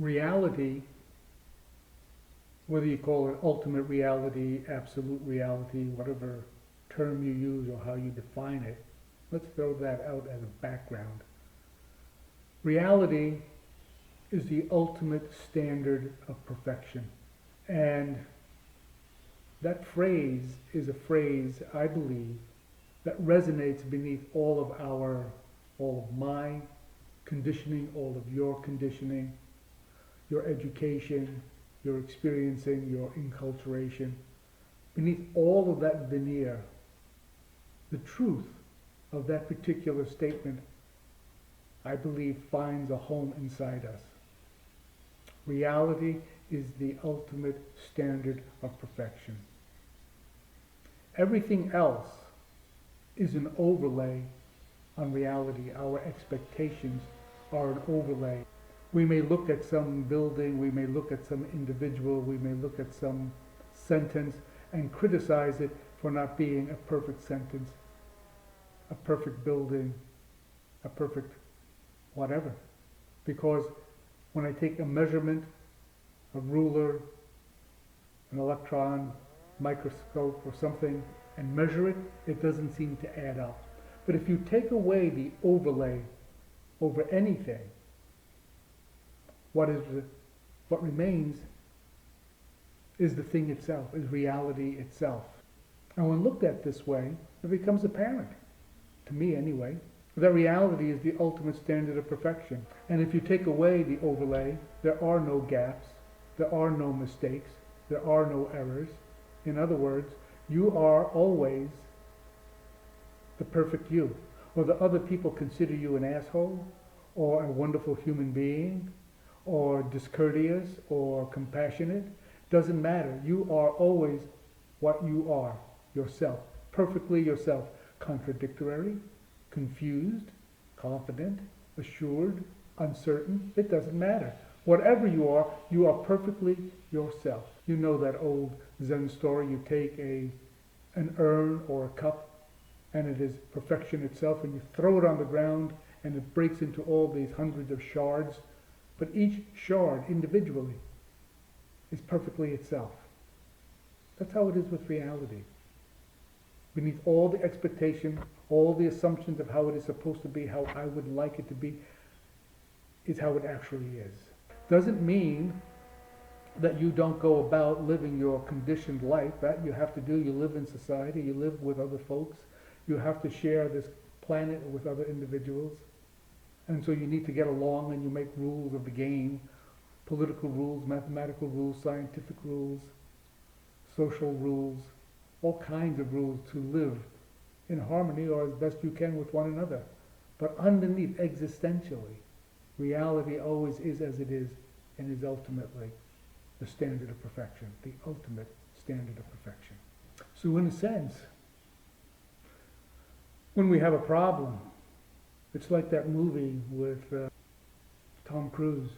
Reality, whether you call it ultimate reality, absolute reality, whatever term you use or how you define it, let's throw that out as a background. Reality is the ultimate standard of perfection. And that phrase is a phrase, I believe, that resonates beneath all of my conditioning, all of your conditioning, your education, your experiencing, your enculturation. Beneath all of that veneer, the truth of that particular statement, I believe, finds a home inside us. Reality is the ultimate standard of perfection. Everything else is an overlay on reality. Our expectations are an overlay. We may look at some building, we may look at some individual, we may look at some sentence and criticize it for not being a perfect sentence, a perfect building, a perfect whatever. Because when I take a measurement, a ruler, an electron, microscope or something, and measure it, it doesn't seem to add up. But if you take away the overlay over anything, what remains is the thing itself, is reality itself. And when looked at this way, it becomes apparent, to me anyway, that reality is the ultimate standard of perfection. And if you take away the overlay, there are no gaps, there are no mistakes, there are no errors. In other words, you are always the perfect you. Whether other people consider you an asshole, or a wonderful human being, or discourteous, or compassionate, doesn't matter. You are always what you are, yourself, perfectly yourself, contradictory, confused, confident, assured, uncertain. It doesn't matter. Whatever you are perfectly yourself. You know that old Zen story, you take an urn or a cup, and it is perfection itself, and you throw it on the ground, and it breaks into all these hundreds of shards, but each shard individually is perfectly itself. That's how it is with reality. Beneath all the expectation, all the assumptions of how it is supposed to be, how I would like it to be, is how it actually is. Doesn't mean that you don't go about living your conditioned life. That you have to do. You live in society, you live with other folks, you have to share this planet with other individuals. And so you need to get along, and you make rules of the game, political rules, mathematical rules, scientific rules, social rules, all kinds of rules to live in harmony or as best you can with one another. But underneath, existentially, reality always is as it is, and is ultimately the standard of perfection, the ultimate standard of perfection. So in a sense, when we have a problem, it's like that movie with Tom Cruise,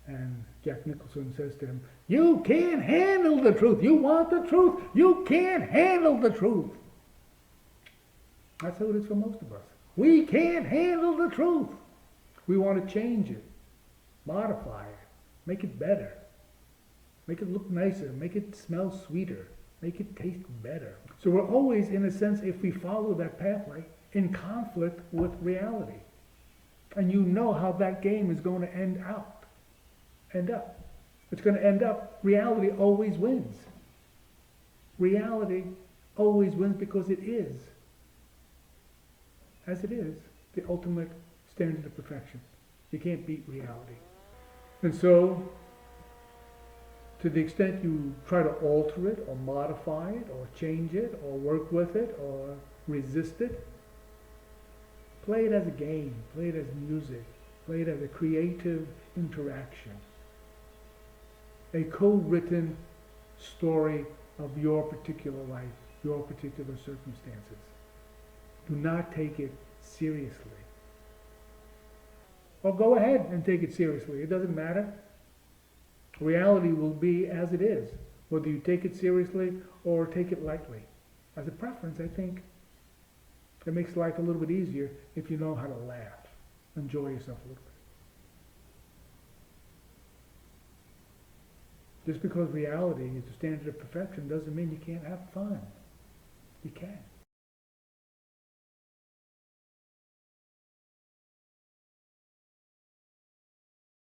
and Jack Nicholson says to him, "You can't handle the truth. You want the truth. You can't handle the truth." That's how it is for most of us. We can't handle the truth. We want to change it, modify it, make it better, make it look nicer, make it smell sweeter, make it taste better. So we're always, in a sense, if we follow that pathway, in conflict with reality. And you know how that game is going to end up. It's going to end up, reality always wins. Reality always wins because it is, as it is, the ultimate standard of perfection. You can't beat reality. And so, to the extent you try to alter it, or modify it, or change it, or work with it, or resist it, play it as a game, play it as music, play it as a creative interaction. A co-written story of your particular life, your particular circumstances. Do not take it seriously. Or go ahead and take it seriously. It doesn't matter. Reality will be as it is, whether you take it seriously or take it lightly. As a preference, I think it makes life a little bit easier if you know how to laugh. Enjoy yourself a little Just because reality is the standard of perfection doesn't mean you can't have fun. You can.